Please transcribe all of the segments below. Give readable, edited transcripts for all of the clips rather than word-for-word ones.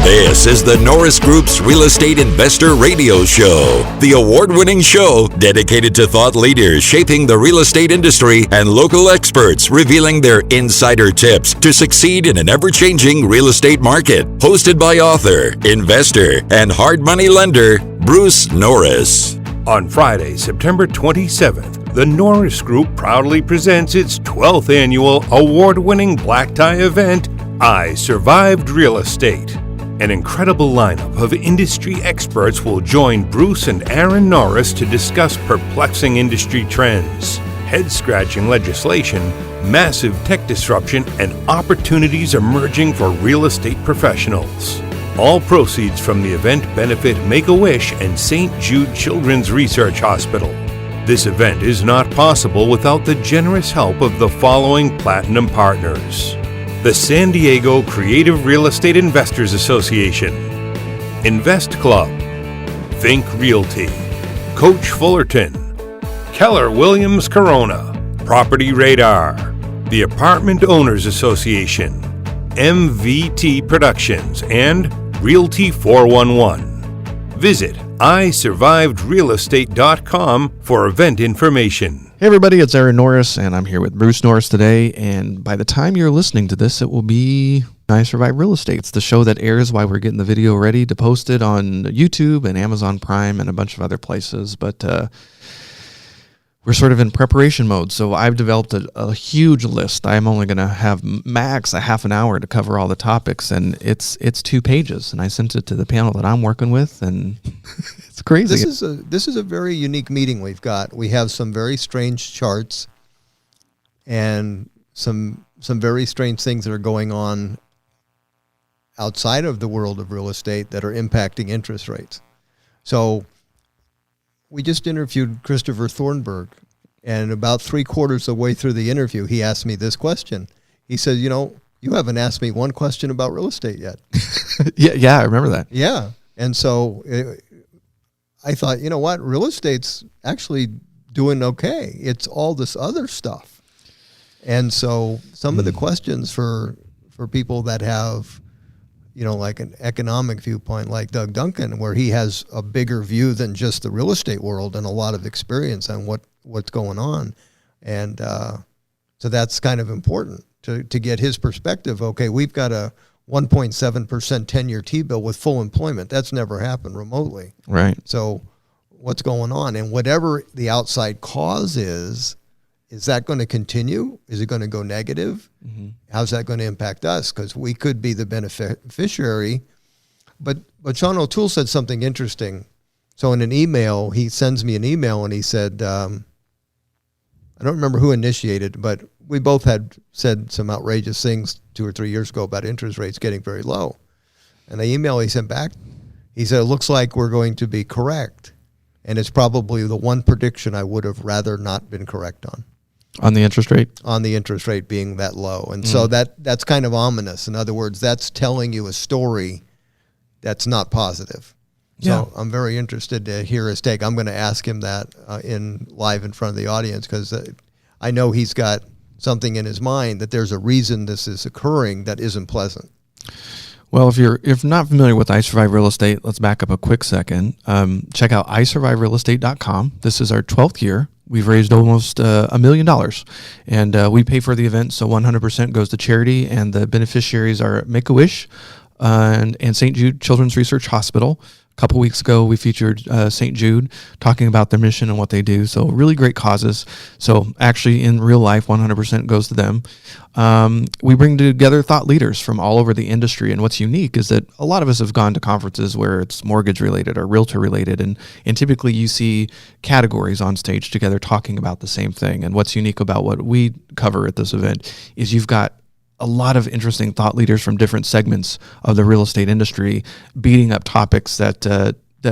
This is the Norris Group's Real Estate Investor Radio Show, the award-winning show dedicated to thought leaders shaping the real estate industry and local experts revealing their insider tips to succeed in an ever-changing real estate market. Hosted by author, investor, and hard money lender, Bruce Norris. On Friday, September 27th, the Norris Group proudly presents its 12th annual award-winning black tie event, I Survived Real Estate. An incredible lineup of industry experts will join Bruce and Aaron Norris to discuss perplexing industry trends, head-scratching legislation, massive tech disruption, and opportunities emerging for real estate professionals. All proceeds from the event benefit Make-A-Wish and St. Jude Children's Research Hospital. This event is not possible without the generous help of the following platinum partners: the San Diego Creative Real Estate Investors Association, InvestClub, ThinkRealty, Coach Fullerton, Keller Williams Corona, PropertyRadar, the Apartment Owners Association, MVT Productions, and Realty 411. Visit isurvivedrealestate.com for event information. Hey everybody, it's Aaron Norris, and I'm here with Bruce Norris today, and by the time you're listening to this, it will be I Survive Real Estate. It's the show that airs while we're getting the video ready to post it on YouTube and Amazon Prime and a bunch of other places, but we're sort of in preparation mode, so I've developed a huge list. I'm only going to have max a half an hour to cover all the topics, and it's 2 pages, and I sent it to the panel that I'm working with, and it's crazy. This is a very unique meeting we've got. We have some very strange charts and some very strange things that are going on outside of the world of real estate that are impacting interest rates. So we just interviewed Christopher Thornburg, and about 3/4 of the way through the interview, he asked me this question. He said, you haven't asked me one question about real estate yet. Yeah, I remember that. Yeah. And so I thought, you know what? Real estate's actually doing okay. It's all this other stuff. And so some of the questions for people that have, like an economic viewpoint like Doug Duncan, where he has a bigger view than just the real estate world and a lot of experience on what's going on. And so that's kind of important to get his perspective. Okay, we've got a 1.7% 10-year T-bill with full employment. That's never happened remotely. Right. So what's going on? And whatever the outside cause is that going to continue? Is it going to go negative? Mm-hmm. How's that going to impact us? Because we could be the beneficiary. But Sean O'Toole said something interesting. So in an email, he sends me an email and he said, I don't remember who initiated, but we both had said some outrageous things 2 or 3 years ago about interest rates getting very low. And the email he sent back, he said, it looks like we're going to be correct. And it's probably the one prediction I would have rather not been correct on. On the interest rate? On the interest rate being that low. And so that's kind of ominous. In other words, that's telling you a story that's not positive. Yeah. So I'm very interested to hear his take. I'm going to ask him that live in front of the audience, because I know he's got something in his mind that there's a reason this is occurring that isn't pleasant. Well, if you're not familiar with I Survive Real Estate, let's back up a quick second. Check out isurviverealestate.com. This is our 12th year. We've raised almost $1 million, and we pay for the event, so 100% goes to charity, and the beneficiaries are Make-A-Wish and St. Jude Children's Research Hospital. A couple weeks ago, we featured St. Jude talking about their mission and what they do. So really great causes. So actually, in real life, 100% goes to them. We bring together thought leaders from all over the industry. And what's unique is that a lot of us have gone to conferences where it's mortgage related or realtor related. And typically you see categories on stage together talking about the same thing. And what's unique about what we cover at this event is you've got a lot of interesting thought leaders from different segments of the real estate industry beating up topics that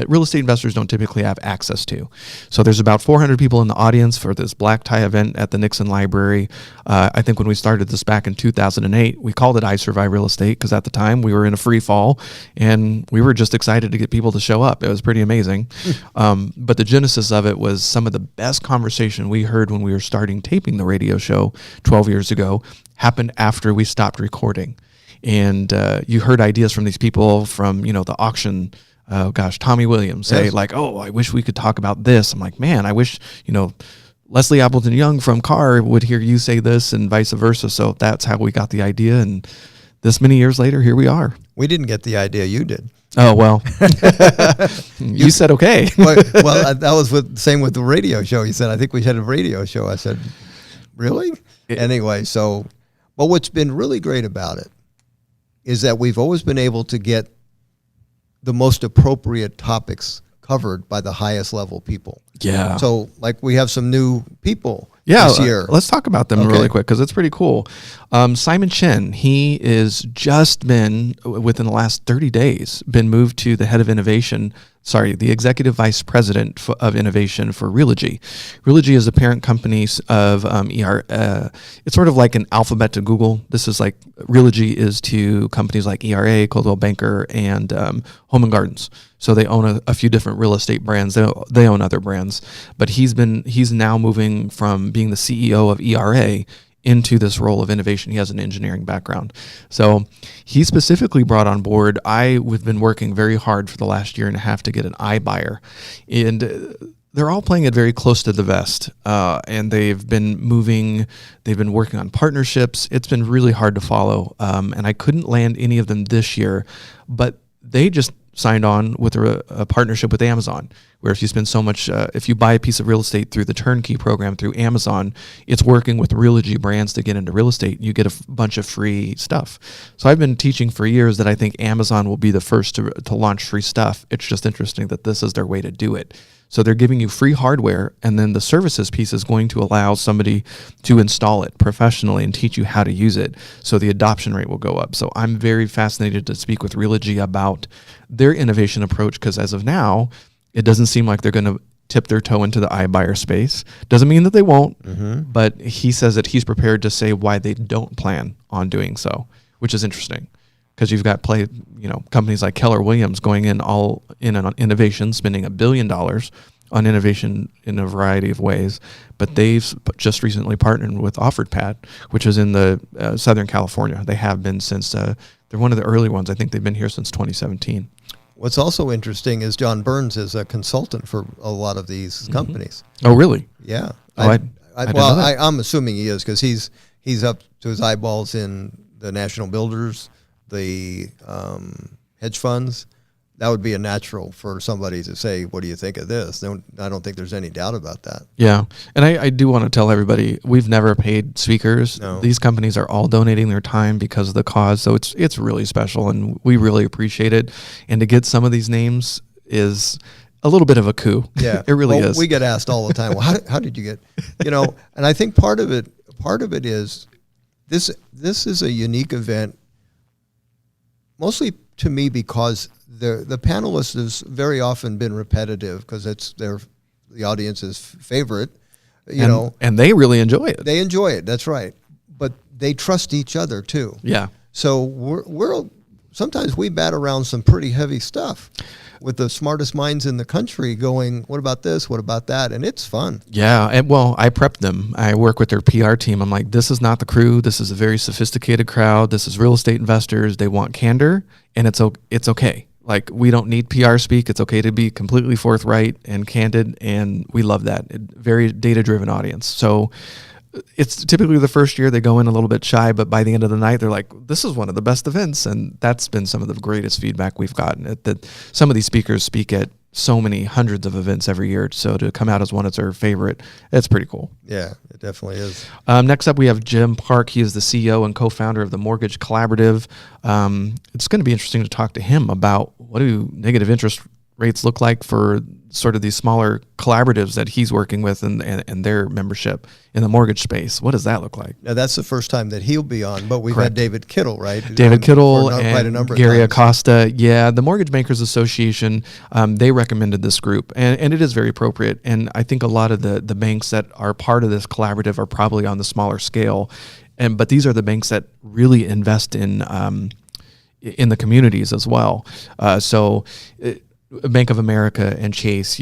real estate investors don't typically have access to. So there's about 400 people in the audience for this black tie event at the Nixon Library. I think when we started this back in 2008, we called it I Survive Real Estate because at the time we were in a free fall and we were just excited to get people to show up. It was pretty amazing. But the genesis of it was some of the best conversation we heard when we were starting taping the radio show 12 years ago happened after we stopped recording. And you heard ideas from these people from, the auction. Tommy Williams say like, oh, I wish we could talk about this. I'm like, man, I wish, Leslie Appleton Young from Carr would hear you say this and vice versa. So that's how we got the idea. And this many years later, here we are. We didn't get the idea. You did. Oh, well, you said, okay. well, that was same with the radio show. You said, I think we had a radio show. I said, really? Anyway, but what's been really great about it is that we've always been able to get the most appropriate topics covered by the highest level people. Yeah. So like we have some new people this year. Let's talk about them really quick because it's pretty cool. Simon Chen, he is just been, within the last 30 days, been moved to the head of innovation, the executive vice president of innovation for Realogy. Realogy is the parent company of it's sort of like an alphabet to Google. This is like, Realogy is to companies like ERA, Coldwell Banker, and Home and Gardens. So they own a few different real estate brands. They own other brands, but he's now moving from being the CEO of ERA into this role of innovation. He has an engineering background. So he specifically brought on board, we've been working very hard for the last year and a half to get an iBuyer. And they're all playing it very close to the vest. And they've been working on partnerships. It's been really hard to follow. And I couldn't land any of them this year, but they just signed on with a partnership with Amazon, where if you spend so much, if you buy a piece of real estate through the turnkey program through Amazon, it's working with Realogy brands to get into real estate. You get a bunch of free stuff. So I've been teaching for years that I think Amazon will be the first to launch free stuff. It's just interesting that this is their way to do it. So they're giving you free hardware, and then the services piece is going to allow somebody to install it professionally and teach you how to use it. So the adoption rate will go up. So I'm very fascinated to speak with Realogy about their innovation approach, because as of now, it doesn't seem like they're going to tip their toe into the iBuyer space. Doesn't mean that they won't, but he says that he's prepared to say why they don't plan on doing so, which is interesting. Because you've got companies like Keller Williams going in all in on innovation, spending $1 billion on innovation in a variety of ways. But they've just recently partnered with OfferedPad, which is in the Southern California. They have been since they're one of the early ones. I think they've been here since 2017. What's also interesting is John Burns is a consultant for a lot of these companies. Oh, really? Yeah. I'm assuming he is, because he's up to his eyeballs in the national builders, the hedge funds. That would be a natural for somebody to say, what do you think of this? I don't think there's any doubt about that. Yeah. And I do want to tell everybody, we've never paid speakers. No. These companies are all donating their time because of the cause. So it's really special, and we really appreciate it. And to get some of these names is a little bit of a coup. Yeah. It really is. We get asked all the time, well, how did you get, and I think part of it is this is a unique event, mostly to me, because the panelist has very often been repetitive because it's the audience's favorite, and they really enjoy it. They enjoy it. That's right. But they trust each other too. Yeah. So we're sometimes we bat around some pretty heavy stuff with the smartest minds in the country going, what about this? What about that? And it's fun. Yeah. And well, I prep them. I work with their PR team. I'm like, this is not the crew. This is a very sophisticated crowd. This is real estate investors. They want candor, and it's okay. Like, we don't need PR speak. It's okay to be completely forthright and candid, and we love that. Very data-driven audience. So it's typically the first year they go in a little bit shy, but by the end of the night, they're like, this is one of the best events. And that's been some of the greatest feedback we've gotten. That some of these speakers speak at so many hundreds of events every year. So to come out as one as their favorite, it's pretty cool. Yeah, it definitely is. Next up, we have Jim Park. He is the CEO and co-founder of the Mortgage Collaborative. It's going to be interesting to talk to him about what do negative interest rates look like for sort of these smaller collaboratives that he's working with and their membership in the mortgage space. What does that look like? Now, that's the first time that he'll be on, but we've Correct. had David Kittle, right? David Kittle quite a and number of Gary times. Acosta. Yeah, the Mortgage Bankers Association, they recommended this group, and it is very appropriate. And I think a lot of the banks that are part of this collaborative are probably on the smaller scale, but these are the banks that really invest in the communities as well. Bank of America and Chase,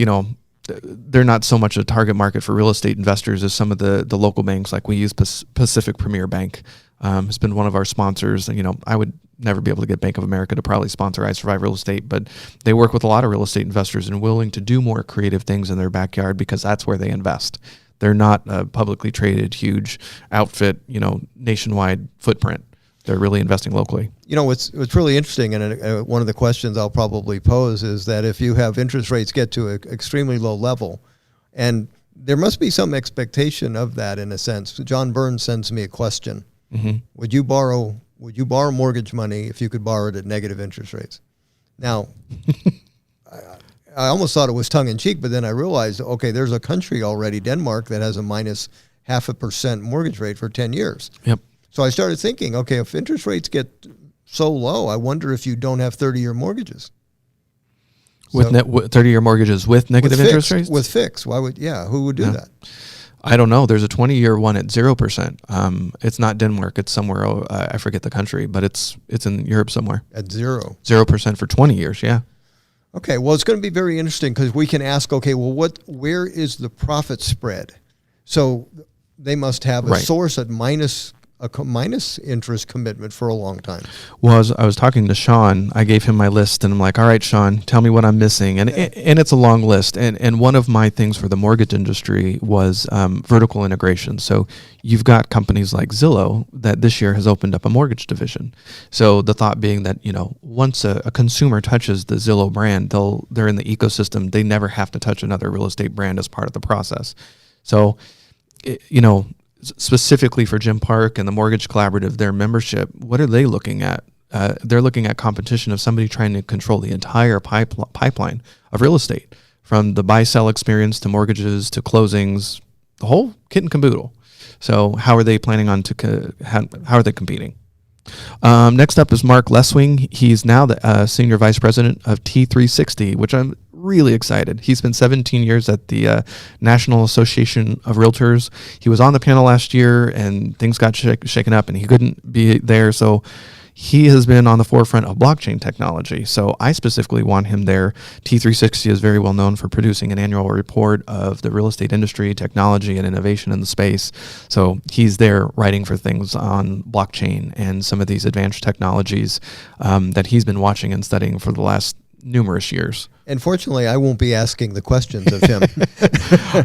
they're not so much a target market for real estate investors as some of the local banks. Like we use Pacific Premier Bank. It's been one of our sponsors. And, I would never be able to get Bank of America to probably sponsor I Survive Real Estate, but they work with a lot of real estate investors and willing to do more creative things in their backyard because that's where they invest. They're not a publicly traded, huge outfit, nationwide footprint. They're really investing locally. What's really interesting, and one of the questions I'll probably pose is that if you have interest rates get to an extremely low level, and there must be some expectation of that in a sense. John Burns sends me a question. Mm-hmm. Would you borrow mortgage money if you could borrow it at negative interest rates? Now, I almost thought it was tongue in cheek, but then I realized, okay, there's a country already, Denmark, that has a minus 0.5% mortgage rate for 10 years. Yep. So I started thinking, okay, if interest rates get so low, I wonder if you don't have 30-year mortgages. With 30-year mortgages with negative interest rates? With fixed. Who would do that? I don't know. There's a 20-year one at 0%. It's not Denmark. It's somewhere, I forget the country, but it's in Europe somewhere. At 0% for 20 years, yeah. Okay, well, it's going to be very interesting because we can ask, okay, well, where is the profit spread? So they must have a source at minus interest commitment for a long time. Well, I was talking to Sean. I gave him my list, and I'm like, all right, Sean, tell me what I'm missing. And it's a long list. And one of my things for the mortgage industry was vertical integration. So you've got companies like Zillow that this year has opened up a mortgage division. So the thought being that, once a consumer touches the Zillow brand, they're in the ecosystem. They never have to touch another real estate brand as part of the process. So, specifically for Jim Park and the Mortgage Collaborative, their membership, what are they looking at? They're looking at competition of somebody trying to control the entire pipeline of real estate, from the buy-sell experience to mortgages to closings, the whole kit and caboodle. So how are they planning on how are they competing? Next up is Mark Leswing. He's now the Senior Vice President of T360, which I'm really excited. He spent 17 years at the National Association of Realtors. He was on the panel last year, and things got shaken up, and he couldn't be there. So he has been on the forefront of blockchain technology. So I specifically want him there. T360 is very well known for producing an annual report of the real estate industry, technology, and innovation in the space. So he's there writing for things on blockchain and some of these advanced technologies that he's been watching and studying for the last numerous years. And fortunately, I won't be asking the questions of him.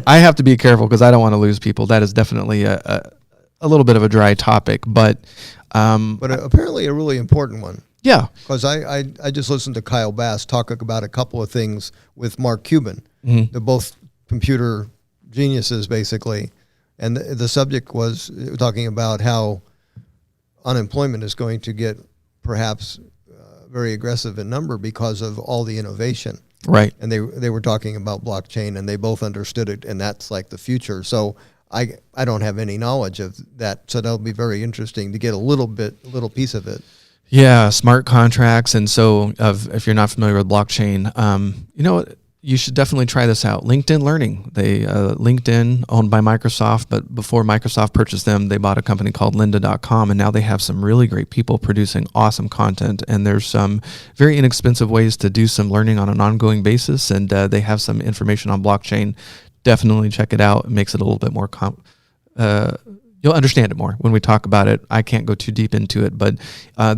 I have to be careful because I don't want to lose people. That is definitely a little bit of a dry topic, but apparently a really important one. Yeah. Because I just listened to Kyle Bass talk about a couple of things with Mark Cuban. Mm-hmm. They're both computer geniuses, basically. And the subject was talking about how unemployment is going to get perhaps very aggressive in number because of all the innovation. Right. And they were talking about blockchain, and they both understood it, and that's like the future. So I don't have any knowledge of that, so that'll be very interesting to get a little piece of it. Yeah, smart contracts, and so if you're not familiar with blockchain, you should definitely try this out. LinkedIn Learning. LinkedIn, owned by Microsoft, but before Microsoft purchased them, they bought a company called lynda.com, and now they have some really great people producing awesome content, and there's some very inexpensive ways to do some learning on an ongoing basis, and they have some information on blockchain. Definitely check it out. It makes it a little bit more you'll understand it more when we talk about it. I can't go too deep into it, but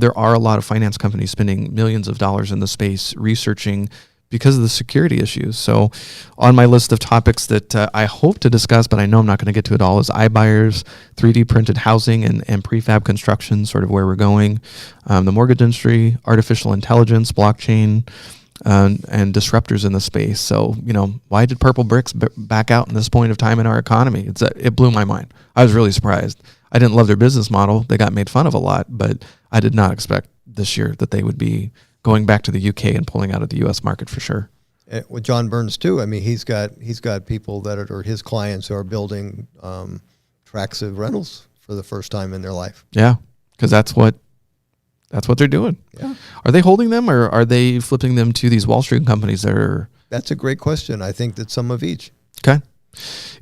there are a lot of finance companies spending millions of dollars in the space researching because of the security issues. So on my list of topics that I hope to discuss, but I know I'm not going to get to it all, is iBuyers, 3D printed housing, and prefab construction, sort of where we're going, the mortgage industry, artificial intelligence, blockchain, and disruptors in the space. So, why did Purple Bricks back out in this point of time in our economy? It blew my mind. I was really surprised. I didn't love their business model. They got made fun of a lot, but I did not expect this year that they would be going back to the UK and pulling out of the US market for sure. With John Burns too, I mean, he's got people that are his clients who are building tracts of rentals for the first time in their life. Yeah, because that's what they're doing. Yeah. Are they holding them, or are they flipping them to these Wall Street companies that are? That's a great question. I think that some of each. Okay.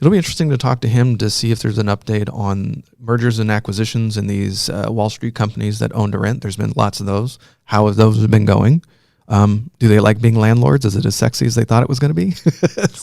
It'll be interesting to talk to him to see if there's an update on mergers and acquisitions in these Wall Street companies that own to rent. There's been lots of those. How have those been going? Do they like being landlords? Is it as sexy as they thought it was going to be?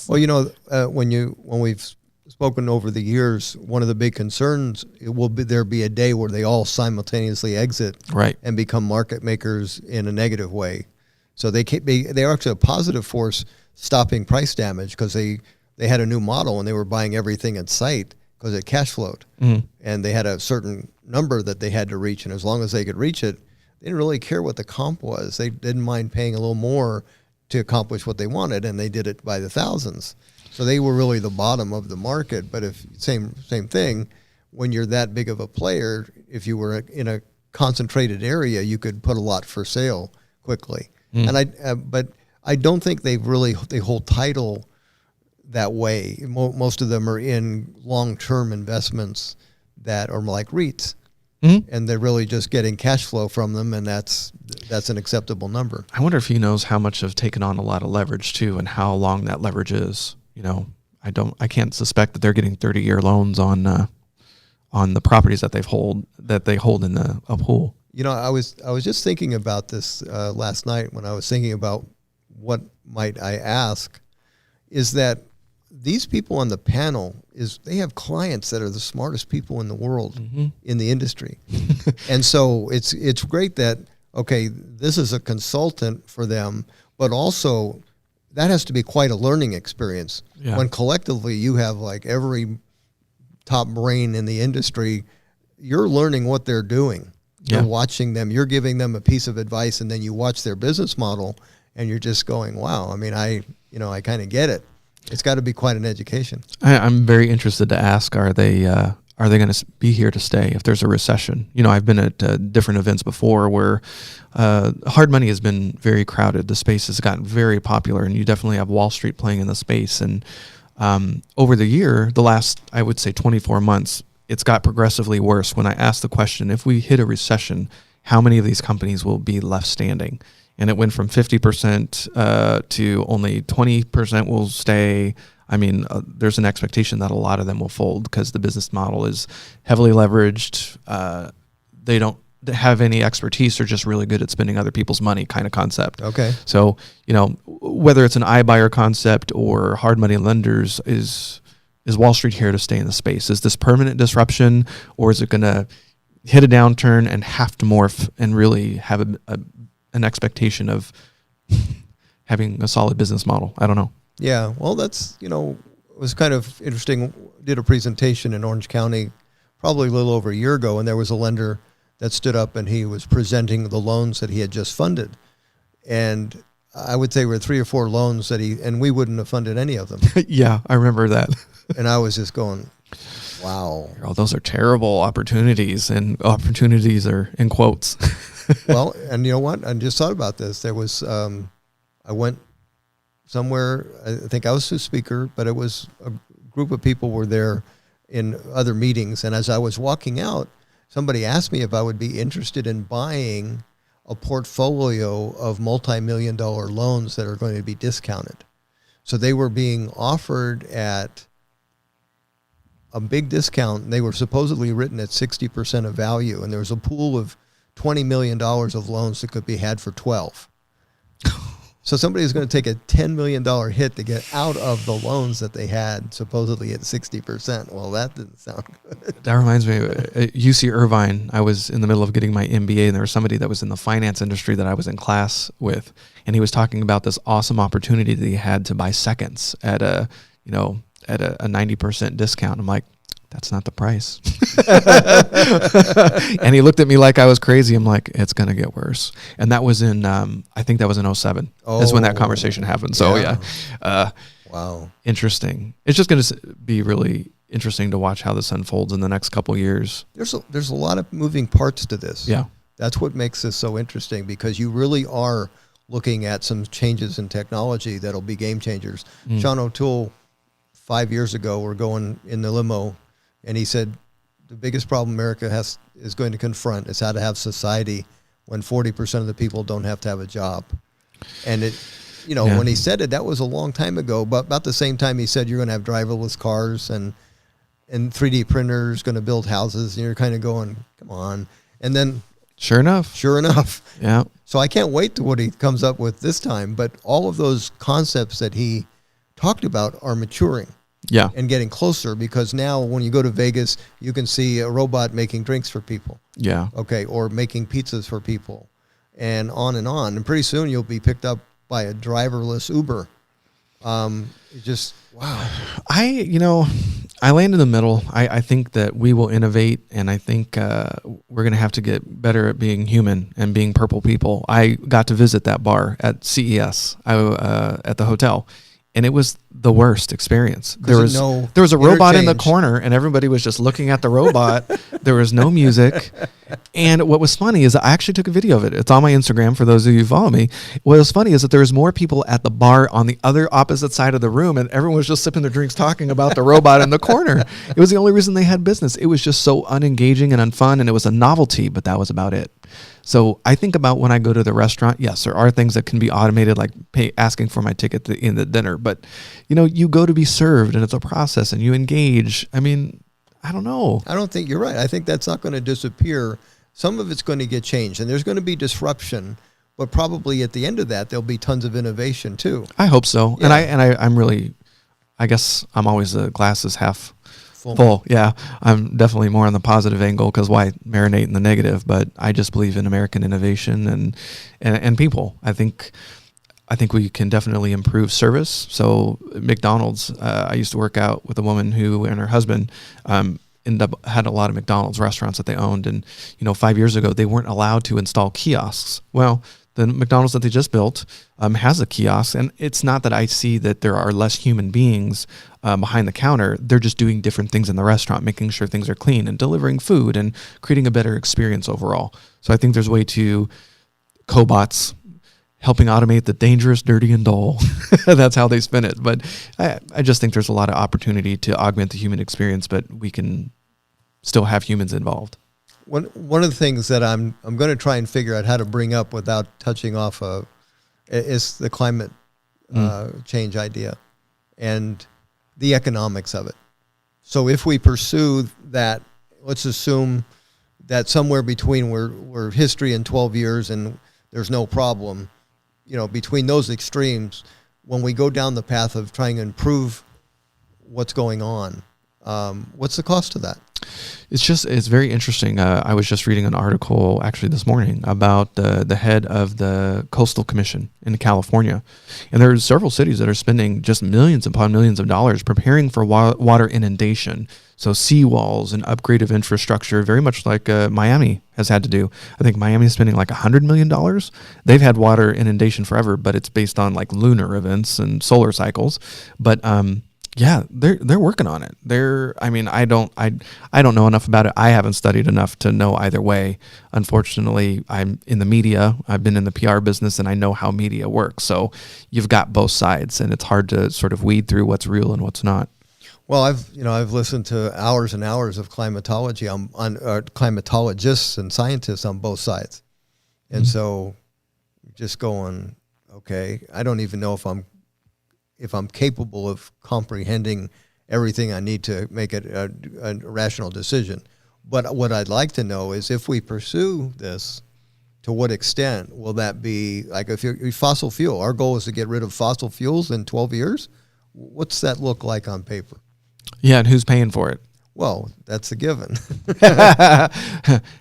Well, when we've spoken over the years, one of the big concerns there be a day where they all simultaneously exit Right. and become market makers in a negative way. So they're actually a positive force stopping price damage because they had a new model and they were buying everything in sight because it cash flowed. And they had a certain number that they had to reach, and as long as they could reach it, they didn't really care what the comp was. They didn't mind paying a little more to accomplish what they wanted, and they did it by the thousands. So they were really the bottom of the market. But if same thing, when you're that big of a player, if you were in a concentrated area, you could put a lot for sale quickly. And but I don't think they hold title that way. Most of them are in long-term investments that are like REITs. And they're really just getting cash flow from them, and that's an acceptable number. I wonder if he knows how much have taken on a lot of leverage too, and how long that leverage is. You know, I can't suspect that they're getting 30-year loans on the properties that they hold in a pool. You know, I was just thinking about this last night when I was thinking about what might I ask, is that these people on the panel they have clients that are the smartest people in the world in the industry. And so it's great that, okay, this is a consultant for them, but also that has to be quite a learning experience when collectively you have like every top brain in the industry. You're learning what they're doing. You're watching them, you're giving them a piece of advice, and then you watch their business model and you're just going, wow, I mean, I kind of get it. It's got to be quite an education. I'm very interested to ask, are they going to be here to stay if there's a recession? You know, I've been at different events before where hard money has been very crowded. The space has gotten very popular, and you definitely have Wall Street playing in the space. And over the last, I would say 24 months, it's got progressively worse. When I asked the question, if we hit a recession, how many of these companies will be left standing? And it went from 50% to only 20% will stay. I mean, there's an expectation that a lot of them will fold because the business model is heavily leveraged. They don't have any expertise. They're just really good at spending other people's money kind of concept. Okay. So, you know, whether it's an iBuyer concept or hard money lenders, is Wall Street here to stay in the space? Is this permanent disruption, or is it going to hit a downturn and have to morph and really have an expectation of having a solid business model? I don't know. Yeah, well, that's, it was kind of interesting. Did a presentation in Orange County probably a little over a year ago, and there was a lender that stood up and he was presenting the loans that he had just funded. And I would say there were 3 or 4 loans that and we wouldn't have funded any of them. Yeah, I remember that. And I was just going, wow. Oh, those are terrible opportunities, and opportunities are in quotes. Well, and you know what? I just thought about this. There was, I went somewhere, I think I was the speaker, but it was a group of people were there in other meetings. And as I was walking out, somebody asked me if I would be interested in buying a portfolio of multi-million-dollar loans that are going to be discounted. So they were being offered at a big discount. They were supposedly written at 60% of value, and there was a pool of $20 million of loans that could be had for 12. So somebody is going to take a $10 million hit to get out of the loans that they had supposedly at 60%. Well, that didn't sound good. That reminds me, at UC Irvine, I was in the middle of getting my MBA, and there was somebody that was in the finance industry that I was in class with, and he was talking about this awesome opportunity that he had to buy seconds at a 90% discount. I'm like, that's not the price. And he looked at me like I was crazy. I'm like, it's going to get worse. And that was in, I think that was in 2007 is when that conversation happened. So yeah. Wow. Interesting. It's just going to be really interesting to watch how this unfolds in the next couple of years. There's a lot of moving parts to this. Yeah. That's what makes this so interesting, because you really are looking at some changes in technology that'll be game changers. Sean O'Toole, 5 years ago, we're going in the limo, and he said the biggest problem America is going to confront is how to have society when 40% of the people don't have to have a job. And when he said it, that was a long time ago. But about the same time, he said you're going to have driverless cars and 3D printers going to build houses, and you're kind of going, come on. And then Sure enough. Yeah. So I can't wait to what he comes up with this time. But all of those concepts that he talked about are maturing. Yeah. And getting closer, because now when you go to Vegas, you can see a robot making drinks for people. Yeah. Okay. Or making pizzas for people, and on. And pretty soon you'll be picked up by a driverless Uber. It's just, wow. I land in the middle. I think that we will innovate, and I think we're going to have to get better at being human and being purple people. I got to visit that bar at CES at the hotel, and it was the worst experience. There was a robot in the corner, and everybody was just looking at the robot. There was no music. And what was funny is I actually took a video of it. It's on my Instagram for those of you who follow me. What was funny is that there was more people at the bar on the other opposite side of the room, and everyone was just sipping their drinks talking about the robot in the corner. It was the only reason they had business. It was just so unengaging and unfun, and it was a novelty, but that was about it. So I think about when I go to the restaurant, yes, there are things that can be automated, like asking for my ticket in the dinner. But, you go to be served, and it's a process, and you engage. I mean, I don't know. I don't think you're right. I think that's not going to disappear. Some of it's going to get changed, and there's going to be disruption. But probably at the end of that, there'll be tons of innovation too. I hope so. Yeah. I'm really, I guess I'm always the glass is half full. Yeah, I'm definitely more on the positive angle, because why marinate in the negative? But I just believe in American innovation and people. I think we can definitely improve service. So McDonald's, I used to work out with a woman who and her husband had a lot of McDonald's restaurants that they owned. And, 5 years ago, they weren't allowed to install kiosks. Well, the McDonald's that they just built has a kiosk. And it's not that I see that there are less human beings behind the counter. They're just doing different things in the restaurant, making sure things are clean and delivering food and creating a better experience overall. So I think there's a way to cobots helping automate the dangerous, dirty, and dull. That's how they spin it. But I just think there's a lot of opportunity to augment the human experience, but we can still have humans involved. One of the things that I'm going to try and figure out how to bring up without touching off is the climate change idea and the economics of it. So if we pursue that, let's assume that somewhere between we're history in 12 years and there's no problem, between those extremes, when we go down the path of trying to improve what's going on, what's the cost of that? It's very interesting. I was just reading an article actually this morning about the head of the Coastal Commission in California. And there are several cities that are spending just millions upon millions of dollars preparing for water inundation. So seawalls and upgrade of infrastructure, very much like Miami has had to do. I think Miami is spending like $100 million. They've had water inundation forever, but it's based on like lunar events and solar cycles. But yeah, they're working on it. I don't know enough about it. I haven't studied enough to know either way. Unfortunately, I'm in the media. I've been in the PR business, and I know how media works. So you've got both sides, and it's hard to sort of weed through what's real and what's not. Well, I've listened to hours and hours of climatology on climatologists and scientists on both sides, and so just going, okay, I don't even know if I'm capable of comprehending everything I need to make it a rational decision. But what I'd like to know is, if we pursue this, to what extent will that be? Like, if you're fossil fuel, our goal is to get rid of fossil fuels in 12 years. What's that look like on paper? Yeah, and who's paying for it? Well, that's a given.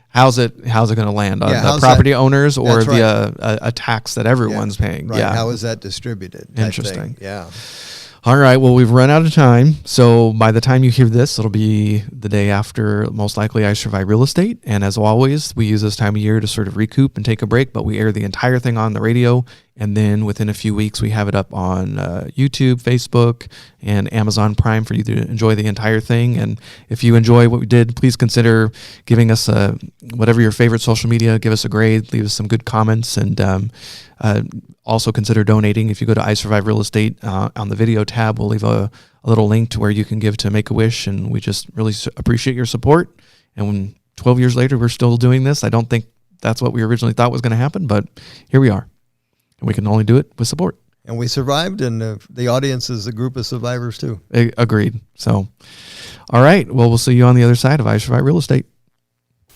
How's it going to land on the property owners, or a tax that everyone's paying? Right. Yeah. How is that distributed? Interesting. Yeah. All right. Well, we've run out of time. So by the time you hear this, it'll be the day after, most likely, I Survive Real Estate. And as always, we use this time of year to sort of recoup and take a break, but we air the entire thing on the radio. And then within a few weeks, we have it up on YouTube, Facebook, and Amazon Prime for you to enjoy the entire thing. And if you enjoy what we did, please consider giving us whatever your favorite social media, give us a grade, leave us some good comments, and also consider donating. If you go to I Survive Real Estate on the video tab, we'll leave a little link to where you can give to Make-A-Wish, and we just really appreciate your support. And when 12 years later, we're still doing this, I don't think that's what we originally thought was going to happen, but here we are. And we can only do it with support. And we survived, and the audience is a group of survivors too. Agreed. So, all right. Well, we'll see you on the other side of I Survive Real Estate.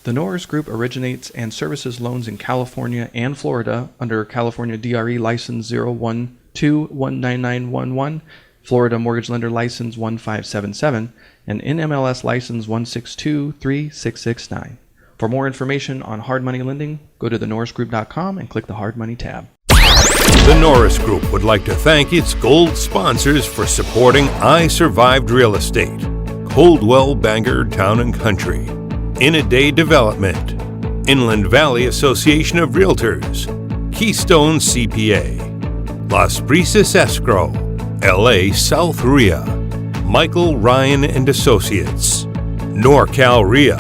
The Norris Group originates and services loans in California and Florida under California DRE license 012-19911. Florida Mortgage Lender License 1577, and NMLS License 1623669. For more information on hard money lending, go to thenorrisgroup.com and click the Hard Money tab. The Norris Group would like to thank its gold sponsors for supporting I Survived Real Estate, Coldwell Banker Town and Country, In a Day Development, Inland Valley Association of Realtors, Keystone CPA, Las Brisas Escrow, LA South RIA, Michael Ryan and Associates, NorCal RIA,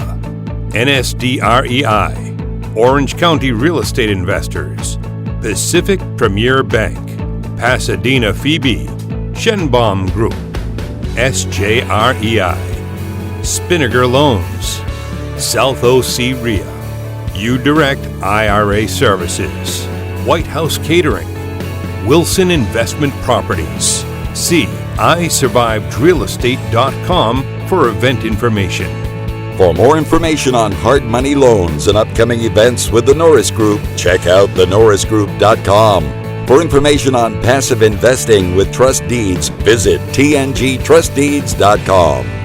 NSDREI, Orange County Real Estate Investors, Pacific Premier Bank, Pasadena Phoebe, Shenbaum Group, SJREI, Spinnaker Loans, South OC RIA, U-Direct IRA Services, White House Catering, Wilson Investment Properties. See isurvivedrealestate.com for event information. For more information on hard money loans and upcoming events with the Norris Group, check out thenorrisgroup.com. For information on passive investing with trust deeds, visit tngtrustdeeds.com.